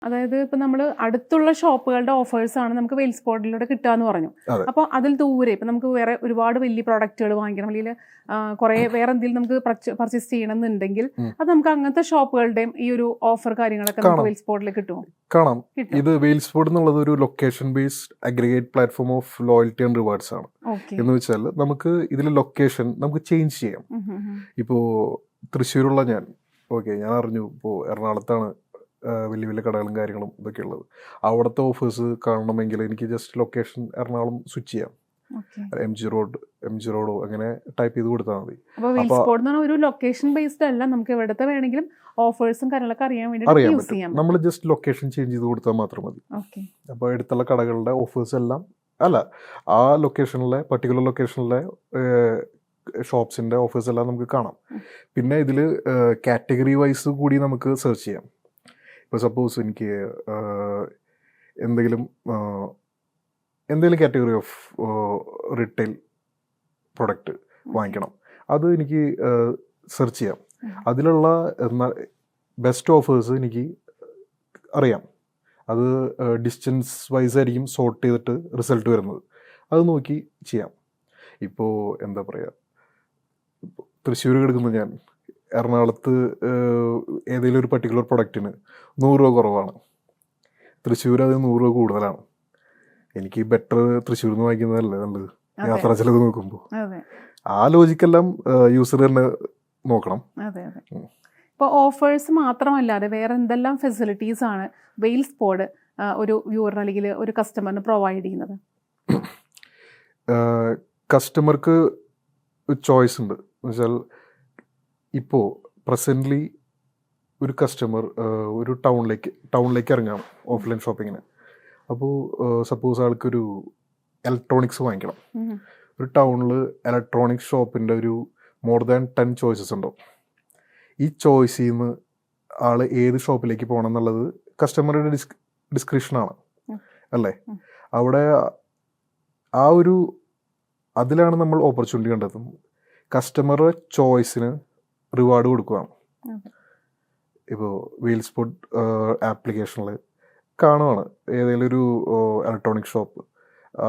അതായത് ഇപ്പൊ നമ്മൾ അടുത്തുള്ള ഷോപ്പുകളുടെ ഓഫേഴ്സ് ആണ് നമുക്ക് വെയിൽ സ്പോട്ടിലൂടെ കിട്ടാന്ന് പറഞ്ഞു. അതെ. അപ്പോൾ അതിൽ ദൂരെ ഇപ്പൊ നമുക്ക് വേറെ ഒരുപാട് വലിയ പ്രോഡക്റ്റുകൾ വാങ്ങിക്കണം, അല്ലെങ്കിൽ കുറെ വേറെ എന്തെങ്കിലും നമുക്ക് പർച്ചേസ് ചെയ്യണം എന്നുണ്ടെങ്കിൽ അത് നമുക്ക് അങ്ങനത്തെ ഷോപ്പുകളുടെയും ഈ ഒരു ഓഫർ കാര്യങ്ങളൊക്കെ നമുക്ക് വെയിൽ സ്പോട്ടിൽ കിട്ടുമോ? കാണാം. ഇത് വെയിൽ സ്പോട്ട് എന്നുള്ളത് ഒരു location based aggregate platform of loyalty and rewards ആണ്. എന്ന് വെച്ചാൽ നമുക്ക് ഇതിൽ ലൊക്കേഷൻ നമുക്ക് ചേഞ്ച് ചെയ്യാം. ഇപ്പോൾ തൃശ്ശൂരുള്ള ഞാൻ അറിഞ്ഞു ഇപ്പോൾ എറണാകുളത്താണ് വലിയ വലിയ കടകളും കാര്യങ്ങളും ഇതൊക്കെ ഉള്ളത്. അവിടുത്തെ ഓഫേഴ്സ് കാണണമെങ്കിൽ എനിക്ക് ജസ്റ്റ് ലൊക്കേഷൻ എറണാകുളം സ്വിച്ച് ചെയ്യാം. എം ജി റോഡോ അങ്ങനെ ടൈപ്പ് ചെയ്ത് കൊടുത്താൽ മതി. ഒരു ലൊക്കേഷൻ ബേസ്ഡ് അല്ല, നമുക്ക് എവിടത്തെ വേണമെങ്കിലും ഓഫേഴ്സും കാര്യങ്ങളൊക്കെ അറിയാൻ പറ്റും. നമ്മൾ ജസ്റ്റ് ലൊക്കേഷൻ ചേഞ്ച് ചെയ്ത് കൊടുത്താൽ മാത്രം മതി. അപ്പോൾ അടുത്തുള്ള കടകളുടെ ഓഫേഴ്സ് എല്ലാം ആ ലൊക്കേഷനിലെ പർട്ടിക്കുലർ ലൊക്കേഷനിലെ ഷോപ്സിൻ്റെ ഓഫേഴ്സ് എല്ലാം നമുക്ക് കാണാം. പിന്നെ ഇതിൽ കാറ്റഗറി വൈസ് കൂടി നമുക്ക് സെർച്ച് ചെയ്യാം. ഇപ്പോൾ സപ്പോസ് എനിക്ക് എന്തെങ്കിലും കാറ്റഗറി ഓഫ് റിട്ടെയിൽ പ്രൊഡക്റ്റ് വാങ്ങിക്കണം, അത് എനിക്ക് സെർച്ച് ചെയ്യാം. അതിലുള്ള ബെസ്റ്റ് ഓഫേഴ്സ് എനിക്ക് അറിയാം. അത് ഡിസ്റ്റൻസ് വൈസ് ആയിരിക്കും സോർട്ട് ചെയ്തിട്ട് റിസൾട്ട് വരുന്നത്. അത് നോക്കി ചെയ്യാം. ഇപ്പോൾ എന്താ പറയുക, തൃശ്ശൂർ കിടക്കുന്ന ഞാൻ എറണാകുളത്ത് ഏതെങ്കിലും ഒരു പർട്ടിക്കുലർ പ്രൊഡക്റ്റിന് 100 രൂപ കുറവാണ്, തൃശ്ശൂർ അത് 100 രൂപ കൂടുതലാണ്. എനിക്ക് ബെറ്റർ തൃശ്ശൂരിൽ നിന്ന് വാങ്ങിക്കുന്നതല്ലേ നല്ലത് യാത്രാ ചെലവ് നോക്കുമ്പോൾ. ആ ലോജിക്കെല്ലാം യൂസർ തന്നെ നോക്കണം. ഇപ്പോൾ ഓഫേഴ്സ് മാത്രമല്ലാതെ വേറെ എന്തെല്ലാം ഫെസിലിറ്റീസ് ആണ് വെയിൽ സ്പോട്ട് ഒരു വ്യൂവറിന് അല്ലെങ്കിൽ ഒരു കസ്റ്റമറിന് പ്രൊവൈഡ് ചെയ്യുന്നത്? കസ്റ്റമർക്ക് ചോയ്സ് ഉണ്ട്. എന്നുവെച്ചാൽ ഇപ്പോൾ പ്രസൻ്റ്ലി ഒരു കസ്റ്റമർ ഒരു ടൗണിലേക്ക് ഇറങ്ങാം ഓഫ്ലൈൻ ഷോപ്പിങ്ങിന്. അപ്പോൾ സപ്പോസ് ആൾക്കൊരു ഇലക്ട്രോണിക്സ് വാങ്ങിക്കണം. ഒരു ടൗണിൽ ഇലക്ട്രോണിക്സ് ഷോപ്പിൻ്റെ ഒരു മോർ ദാൻ 10 ചോയ്സസ് ഉണ്ടാവും. ഈ ചോയ്സിൽ നിന്ന് ആൾ ഏത് ഷോപ്പിലേക്ക് പോകണം എന്നുള്ളത് കസ്റ്റമറുടെ ഡിസ്ക്രിപ്ഷനാണ് അല്ലേ. അവിടെ അതിലാണ് നമ്മൾ ഓപ്പർച്യൂണിറ്റി കണ്ടെത്തുന്നത്. കസ്റ്റമറുടെ ചോയ്സിന് റിവാർഡ് കൊടുക്കുകയാണ്. ഇപ്പോൾ വെയിൽ സ്പോട്ട് ആപ്ലിക്കേഷനിൽ കാണുവാണ് ഏതെങ്കിലും ഒരു ഇലക്ട്രോണിക് ഷോപ്പ്,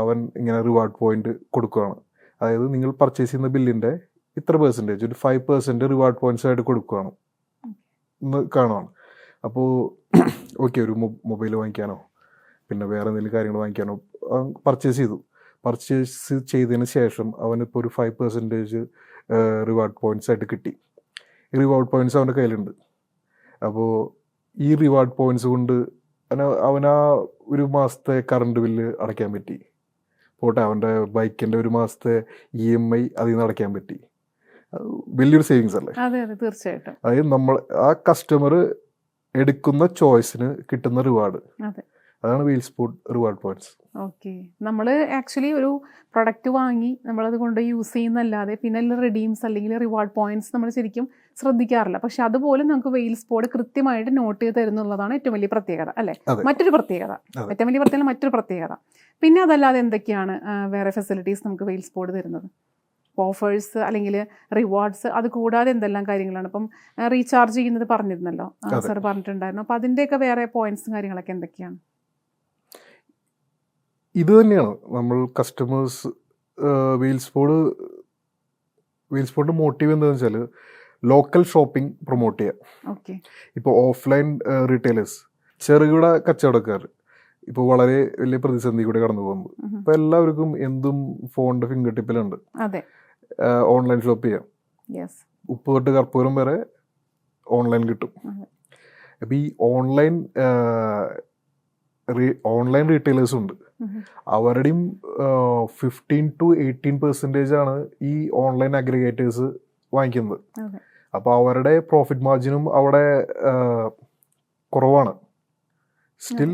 അവൻ ഇങ്ങനെ റിവാർഡ് പോയിന്റ് കൊടുക്കുകയാണ്. അതായത് നിങ്ങൾ പർച്ചേസ് ചെയ്യുന്ന ബില്ലിൻ്റെ ഇത്ര പെർസെൻറ്റേജ്, ഒരു 5% റിവാർഡ് പോയിന്റ്സ് ആയിട്ട് കൊടുക്കുകയാണ് എന്ന് കാണുവാണ്. അപ്പോൾ ഒരു മൊബൈൽ വാങ്ങിക്കാനോ പിന്നെ വേറെ എന്തെങ്കിലും കാര്യങ്ങൾ വാങ്ങിക്കാനോ പർച്ചേസ് ചെയ്തതിന് ശേഷം അവനിപ്പോൾ ഒരു 5% റിവാർഡ് പോയിന്റ്സ് ആയിട്ട് കിട്ടി. ഈ റിവാർഡ് പോയിന്റ്സ് അവൻ്റെ കയ്യിലുണ്ട്. അപ്പോൾ ഈ റിവാർഡ് പോയിന്റ്സ് കൊണ്ട് അവനാ ഒരു മാസത്തെ കറണ്ട് ബില്ല് അടയ്ക്കാൻ പറ്റി. പോട്ടെ, അവൻ്റെ ബൈക്കിൻ്റെ ഒരു മാസത്തെ EMI അതിൽ നിന്ന് അടയ്ക്കാൻ പറ്റി. വലിയൊരു സേവിങ്സ് അല്ലേ? അതെ, തീർച്ചയായിട്ടും. അതായത് നമ്മൾ ആ കസ്റ്റമർ എടുക്കുന്ന ചോയ്സിന് കിട്ടുന്ന റിവാർഡ്, അതാണ് വെയിൽ സ്പോട്ട് റിവാർഡ് പോയിന്റ്സ്. നമ്മൾ ആക്ച്വലി ഒരു പ്രൊഡക്റ്റ് വാങ്ങി നമ്മളത് കൊണ്ട് യൂസ് ചെയ്യുന്നല്ലാതെ പിന്നെ റിഡീംസ് അല്ലെങ്കിൽ റിവാർഡ് പോയിന്റ്സ് നമ്മൾ ശരിക്കും ശ്രദ്ധിക്കാറില്ല. പക്ഷെ അതുപോലെ നമുക്ക് വെയിൽ സ്പോട്ട് കൃത്യമായിട്ട് നോട്ട് ചെയ്ത് തരുന്നുള്ളതാണ് ഏറ്റവും വലിയ പ്രത്യേകത അല്ലേ? മറ്റൊരു പ്രത്യേകത. പിന്നെ അതല്ലാതെ എന്തൊക്കെയാണ് വേറെ ഫെസിലിറ്റീസ് നമുക്ക് വെയിൽ സ്പോട്ട് തരുന്നത്? ഓഫേഴ്സ് അല്ലെങ്കിൽ റിവാർഡ്സ്, അത് കൂടാതെ എന്തെല്ലാം കാര്യങ്ങളാണ്? ഇപ്പം റീചാർജ് ചെയ്യുന്നത് പറഞ്ഞിരുന്നല്ലോ, സാർ പറഞ്ഞിട്ടുണ്ടായിരുന്നു. അപ്പോൾ അതിൻ്റെയൊക്കെ വേറെ പോയിന്റ്സും കാര്യങ്ങളൊക്കെ എന്തൊക്കെയാണ്? ഇത് തന്നെയാണ് നമ്മൾ കസ്റ്റമേഴ്സ് വെയിൽ സ്പോട്ട് മോട്ടീവ് എന്താണെന്ന് വെച്ചാൽ ലോക്കൽ ഷോപ്പിംഗ് പ്രൊമോട്ട് ചെയ്യുക. ഇപ്പോൾ ഓഫ്ലൈൻ റീറ്റെയിലേഴ്സ്, ചെറുകിട കച്ചവടക്കാർ ഇപ്പോൾ വളരെ വലിയ പ്രതിസന്ധി കൂടെ കടന്നു പോകുന്നത്. ഇപ്പോൾ എല്ലാവർക്കും എന്തും ഫോണിൻ്റെ ഫിംഗർ ടിപ്പിലുണ്ട്. ഓൺലൈൻ ഷോപ്പ് ചെയ്യാം. ഉപ്പ് തൊട്ട് കർപ്പൂരം വരെ ഓൺലൈൻ കിട്ടും. അപ്പോൾ ഈ ഓൺലൈൻ റീറ്റെയിലേഴ്സും ഉണ്ട്. അവരുടെയും 15 to 18% ആണ് ഈ ഓൺലൈൻ അഗ്രിഗേറ്റേഴ്സ് വാങ്ങിക്കുന്നത്. അപ്പോൾ അവരുടെ പ്രോഫിറ്റ് മാർജിനും അവിടെ കുറവാണ്. സ്റ്റിൽ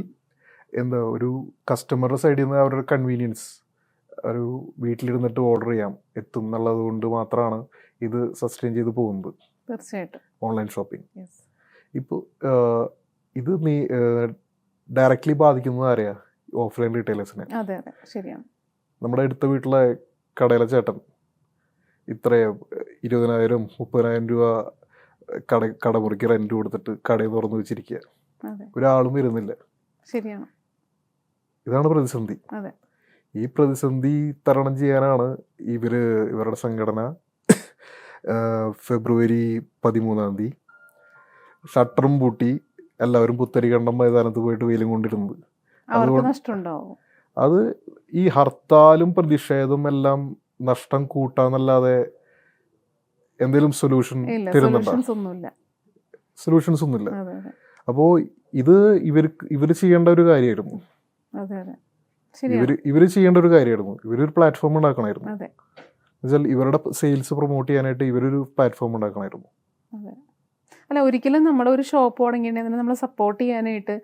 ഒരു കസ്റ്റമറുടെ സൈഡിൽ നിന്ന് അവരുടെ കൺവീനിയൻസ്, ഒരു വീട്ടിലിരുന്നിട്ട് ഓർഡർ ചെയ്യാം എത്തും എന്നുള്ളത് കൊണ്ട് മാത്രമാണ് ഇത് സസ്റ്റെയിൻ ചെയ്ത് പോകുന്നത്. തീർച്ചയായിട്ടും ഓൺലൈൻ ഷോപ്പിംഗ്. ഇപ്പോൾ ഇത് ഡയറക്റ്റ്ലി ബാധിക്കുന്നത് ആരെയാ? ഓഫ്ലൈൻ റീറ്റെയിലേഴ്സിനെ. ശരിയാണ്. നമ്മുടെ അടുത്ത വീട്ടിലെ കടയിലെ ചേട്ടൻ ഇത്ര 20,000-30,000 രൂപ കടമുറിക്ക് റെന്റ് കൊടുത്തിട്ട് കടയിൽ തുറന്നു വെച്ചിരിക്കുക. അതെ ഒരാളും വരുന്നില്ല. ശരിയാണ്. ഇതാണ് പ്രതിസന്ധി. അതെ ഈ പ്രതിസന്ധി തരണം ചെയ്യാനാണ് ഇവരുടെ സംഘടന ഫെബ്രുവരി 13 ഷട്ടറും പൂട്ടി എല്ലാവരും പുത്തരിക്കണ്ടം മൈതാനത്ത് പോയിട്ട് വെയിലും കൊണ്ടിരുന്നത്. അവർക്ക് നഷ്ടമുണ്ടാവും. അത് ഈ ഹർത്താലും പ്രതിഷേധവും എല്ലാം നഷ്ടം കൂട്ടാന്നല്ലാതെ എന്തെങ്കിലും സൊല്യൂഷൻ തരുന്നുണ്ടോ? സൊല്യൂഷൻസ് ഒന്നുമില്ല. അപ്പോൾ ഇത് ഇവർ ചെയ്യേണ്ട ഒരു കാര്യമായിരുന്നു. ഇവർ ചെയ്യേണ്ട ഒരു കാര്യമായിരുന്നു. ഇവരൊരു പ്ലാറ്റ്ഫോം ഉണ്ടാക്കണമായിരുന്നു. എന്നുവെച്ചാൽ ഇവരുടെ സെയിൽസ് പ്രൊമോട്ട് ചെയ്യാനായിട്ട് ഇവരൊരു പ്ലാറ്റ്ഫോം ഉണ്ടാക്കണമായിരുന്നു. അല്ല, ഒരിക്കലും നമ്മുടെ ഒരു ഷോപ്പ് തുടങ്ങിയിട്ടുണ്ടെങ്കിൽ നമ്മൾ സപ്പോർട്ട് ചെയ്യാനായിട്ട്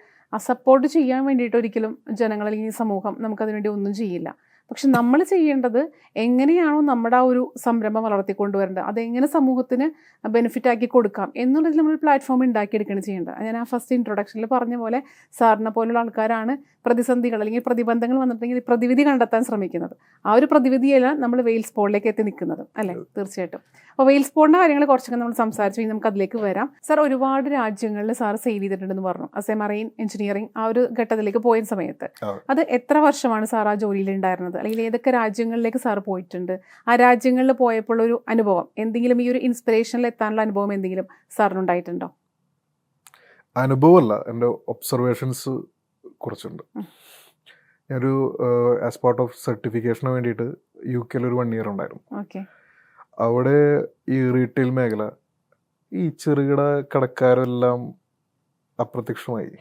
സപ്പോർട്ട് ചെയ്യാൻ വേണ്ടിയിട്ട് ഒരിക്കലും ജനങ്ങൾ അല്ലെങ്കിൽ സമൂഹം നമുക്കതിനു വേണ്ടി ഒന്നും ചെയ്യില്ല. പക്ഷെ നമ്മൾ ചെയ്യേണ്ടത് എങ്ങനെയാണോ നമ്മുടെ ആ ഒരു സംരംഭം വളർത്തിക്കൊണ്ടുവരേണ്ടത്, അതെങ്ങനെ സമൂഹത്തിന് ബെനിഫിറ്റ് ആക്കി കൊടുക്കാം എന്നുള്ളതിൽ നമ്മൾ പ്ലാറ്റ്ഫോം ഉണ്ടാക്കിയെടുക്കുകയാണ് ചെയ്യേണ്ടത്. ഞാൻ ആ ഫസ്റ്റ് ഇൻട്രൊഡക്ഷനിൽ പറഞ്ഞ പോലെ സാറിനെ പോലുള്ള ആൾക്കാരാണ് പ്രതിസന്ധികൾ അല്ലെങ്കിൽ പ്രതിബന്ധങ്ങൾ വന്നിട്ടുണ്ടെങ്കിൽ പ്രതിവിധി കണ്ടെത്താൻ ശ്രമിക്കുന്നത്. ആ ഒരു പ്രതിവിധിയെല്ലാം നമ്മൾ വെയിൽസ് പോളിലേക്ക് എത്തി നിൽക്കുന്നത് അല്ലേ? തീർച്ചയായിട്ടും. അപ്പോൾ വെയിൽസ് പോളിൻ്റെ കാര്യങ്ങൾ കുറച്ചൊക്കെ നമ്മൾ സംസാരിച്ചു, നമുക്ക് അതിലേക്ക് വരാം. സാർ ഒരുപാട് രാജ്യങ്ങളിൽ സാർ സേവ് ചെയ്തിട്ടുണ്ടെന്ന് പറഞ്ഞു. ആസ് എ മറൈൻ എഞ്ചിനീയറിംഗ് ആ ഒരു ഘട്ടത്തിലേക്ക് പോയ സമയത്ത് അത് എത്ര വർഷമാണ് സാർ ആ ജോലിയിൽ ഉണ്ടായിരുന്നത്, അല്ലെങ്കിൽ ഏതൊക്കെ രാജ്യങ്ങളിലേക്ക് സാർ പോയിട്ടുണ്ട്? ആ രാജ്യങ്ങളിൽ പോയപ്പോൾ ഒരു അനുഭവം എന്തെങ്കിലും, ഈ ഒരു ഇൻസ്പിറേഷനിൽ എത്താനുള്ള അനുഭവം എന്തെങ്കിലും സാറിനുണ്ടായിട്ടുണ്ടോ? അനുഭവമല്ല, എൻ്റെ ഒബ്സർവേഷൻസ് കുറച്ചുണ്ട്. ഞാനൊരു ആസ് പാർട്ട് ഓഫ് സർട്ടിഫിക്കേഷന് വേണ്ടിയിട്ട് UK ഒരു 1 year ഉണ്ടായിരുന്നു. അവിടെ ഈ റീറ്റെയിൽ മേഖല, ഈ ചെറുകിട കടക്കാരെല്ലാം അപ്രത്യക്ഷമായി.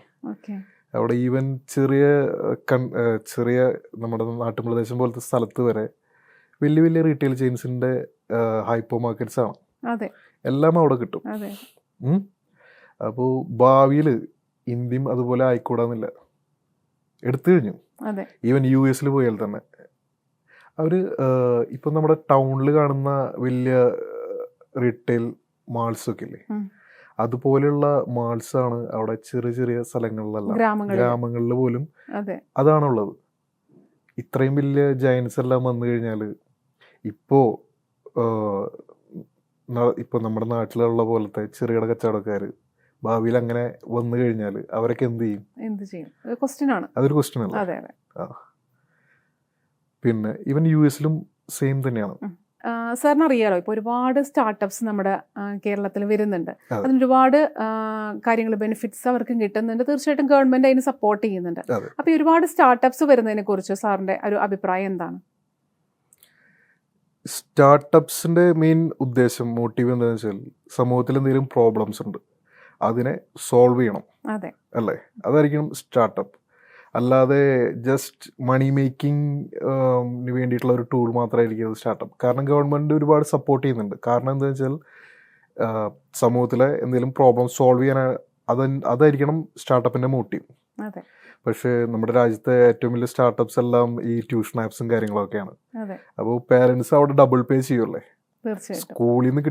അവിടെ ഈവൻ ചെറിയ നമ്മുടെ നാട്ടുപ്രദേശം പോലത്തെ സ്ഥലത്ത് വരെ വലിയ വലിയ റീറ്റെയിൽ ചെയിൻസിൻ്റെ ഹൈപ്പർ മാർക്കറ്റ്സ് ആണ്, എല്ലാം അവിടെ കിട്ടും. അപ്പോൾ ഭാവിയിൽ ഇന്ത്യയും അതുപോലെ ആയിക്കൂടാന്നില്ല, എടുത്തു കഴിഞ്ഞു. ഈവൻ US പോയാൽ തന്നെ അവർ ഇപ്പം നമ്മുടെ ടൗണിൽ കാണുന്ന വലിയ റീറ്റെയിൽ മാൾസൊക്കെ ഇല്ലേ, അതുപോലെയുള്ള മാൾസാണ് അവിടെ ചെറിയ ചെറിയ സ്ഥലങ്ങളിലല്ല, ഗ്രാമങ്ങളിൽ പോലും അതാണുള്ളത്. ഇത്രയും വലിയ ജയൻസ് എല്ലാം വന്നു കഴിഞ്ഞാൽ ഇപ്പോൾ നമ്മുടെ നാട്ടിലുള്ള പോലത്തെ ചെറുകിട കച്ചവടക്കാർ ഭാവിയിൽ അങ്ങനെ വന്നു കഴിഞ്ഞാൽ അവരൊക്കെ എന്ത് ചെയ്യും? അതൊരു ക്വസ്റ്റ്യൻ അല്ല. പിന്നെ ഈവൻ US സെയിം തന്നെയാണ്. സാറിന് അറിയാലോ, ഇപ്പോൾ ഒരുപാട് സ്റ്റാർട്ടപ്സ് നമ്മുടെ കേരളത്തിൽ വരുന്നുണ്ട്. അതിന് ഒരുപാട് കാര്യങ്ങൾ ബെനിഫിറ്റ്സ് അവർക്കും കിട്ടുന്നുണ്ട്. തീർച്ചയായിട്ടും ഗവൺമെന്റ് അതിന് സപ്പോർട്ട് ചെയ്യുന്നുണ്ട്. അപ്പോൾ ഈ ഒരുപാട് സ്റ്റാർട്ടപ്സ് വരുന്നതിനെ കുറിച്ച് സാറിന്റെ ഒരു അഭിപ്രായം എന്താണ്? സ്റ്റാർട്ടപ്സിന്റെ മെയിൻ ഉദ്ദേശം, മോട്ടീവ് എന്താണെന്ന് വെച്ചാൽ സമൂഹത്തിൽ എന്തെങ്കിലും പ്രോബ്ലംസ് ഉണ്ട്, അതിനെ സോൾവ് ചെയ്യണം അല്ലേ? അതായിരിക്കണം സ്റ്റാർട്ടപ്പ്. അല്ലാതെ ജസ്റ്റ് മണി മേക്കിംഗ് വേണ്ടിയിട്ടുള്ള ഒരു ടൂൾ മാത്രമായിരിക്കും അത് സ്റ്റാർട്ടപ്പ്. കാരണം ഗവൺമെൻറ് ഒരുപാട് സപ്പോർട്ട് ചെയ്യുന്നുണ്ട്. കാരണം എന്താണെന്ന് വെച്ചാൽ സമൂഹത്തിലെ എന്തെങ്കിലും പ്രോബ്ലം സോൾവ് ചെയ്യാൻ അതായിരിക്കണം സ്റ്റാർട്ടപ്പിൻ്റെ മോട്ടീവ്. പക്ഷേ നമ്മുടെ രാജ്യത്തെ ഏറ്റവും വലിയ സ്റ്റാർട്ടപ്സ് എല്ലാം ഈ ട്യൂഷൻ ആപ്സും കാര്യങ്ങളൊക്കെയാണ്. അപ്പോൾ പേരൻസ് അവിടെ ഡബിൾ പേ ചെയ്യുമല്ലേ? സ്കൂളിൽ നിന്ന്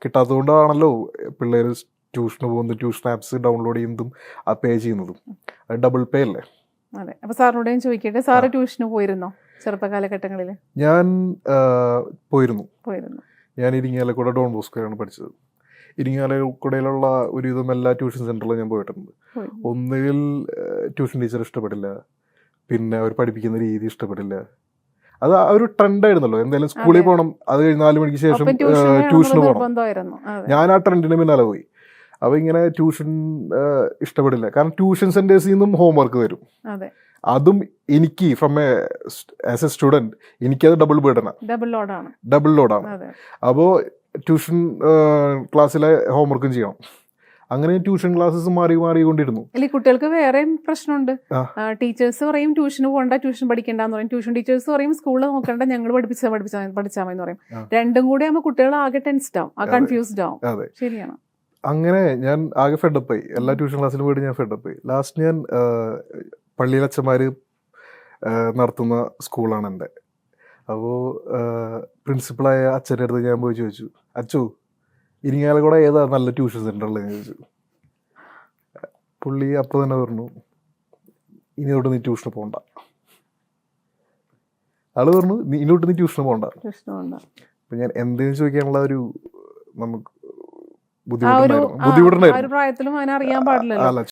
കിട്ടാത്തതുകൊണ്ടാണല്ലോ പിള്ളേർ ട്യൂഷന് പോകുന്നത്, ട്യൂഷൻ ആപ്സ് ഡൗൺലോഡ് ചെയ്യുന്നതും ആ പേ ചെയ്യുന്നതും. അത് ഡബിൾ പേ അല്ലേ? അതെ. അപ്പോൾ സാറിനോട് ഞാൻ ചോദിക്കട്ടെ, സാറ് ട്യൂഷന് പോയിരുന്നോ ചെറുപ്പകാലഘട്ടങ്ങളിൽ? ഞാൻ പോയിരുന്നു. ഞാൻ ഇരിങ്ങാലക്കുട ഡോൺ ബോസ്കോയാണ് പഠിച്ചത്. ഇരിങ്ങാലക്കുടയിലുള്ള ഒരുവിധം എല്ലാ ട്യൂഷൻ സെൻ്ററിലും ഞാൻ പോയിട്ടുണ്ട്. ഒന്നുകിൽ ട്യൂഷൻ ടീച്ചർ ഇഷ്ടപ്പെടില്ല, പിന്നെ അവർ പഠിപ്പിക്കുന്ന രീതി ഇഷ്ടപ്പെടില്ല. അത് ഒരു ട്രെൻഡായിരുന്നല്ലോ, എന്തായാലും സ്കൂളിൽ പോകണം, അത് കഴിഞ്ഞ് 4 മണിക്ക് ശേഷം ട്യൂഷന് പോകണം. ഞാൻ ആ ട്രെൻഡിന് പിന്നാലെ പോയി. അപ്പോൾ ഇങ്ങനെ ട്യൂഷൻ ഇഷ്ടപ്പെടില്ല. കാരണം ട്യൂഷൻ സെൻറ്റേഴ്സിൽ നിന്നും ഹോംവർക്ക് തരും. അതും എനിക്ക് ആസ് എ സ്റ്റുഡൻറ് എനിക്കത് ഡബിൾ ലോഡാണ്. അപ്പോൾ ട്യൂഷൻ ക്ലാസ്സിലെ ഹോംവർക്കും ചെയ്യണം. അങ്ങനെ ട്യൂഷൻ ക്ലാസ്സസ് മാറിക്കൊണ്ടിരുന്നു. കുട്ടികൾക്ക് വേറെയും പ്രശ്നമുണ്ട്. ടീച്ചേഴ്സ് പറയും ട്യൂഷന് പോകണ്ട, ട്യൂഷൻ പഠിക്കണ്ടെന്ന് പറയും. ട്യൂഷൻ ടീച്ചേഴ്സ് പറയും സ്കൂളിൽ നോക്കണ്ട, ഞങ്ങൾ പഠിച്ചാൽ മതി എന്ന് പറയും. രണ്ടും കൂടി ആകുമ്പോൾ കുട്ടികൾ ആകെ ടെൻസ്ഡ് ആവും, കൺഫ്യൂസ്ഡ് ആവും. ശരിയാണ്. അങ്ങനെ ഞാൻ ആകെ ഫെഡപ്പായി. എല്ലാ ട്യൂഷൻ ക്ലാസ്സിലും പോയിട്ട് ഞാൻ ഫെഡപ്പായി. ലാസ്റ്റ് ഞാൻ പള്ളിയിലച്ഛന്മാർ നടത്തുന്ന സ്കൂളാണ് എൻ്റെ. അപ്പോൾ പ്രിൻസിപ്പളായ അച്ഛൻ്റെ അടുത്ത് ഞാൻ പോയി ചോദിച്ചു, അച്ചു ഇരിങ്ങാലക്കുട ഏതാ നല്ല ട്യൂഷൻ സെൻ്ററിൽ ചോദിച്ചു. പുള്ളി അപ്പോൾ തന്നെ പറഞ്ഞു, ഇനി തൊട്ട് നീ ട്യൂഷന് പോകണ്ട. ആള് പറഞ്ഞു ഇനി തൊട്ട് നീ ട്യൂഷന് പോകണ്ട. അപ്പം ഞാൻ എന്തെങ്കിലും ചോദിക്കാനുള്ള ഒരു നമുക്ക് ബുദ്ധിമുട്ടുണ്ടായിരുന്നു. പ്രായത്തിലും അറിയാൻ പാടില്ല.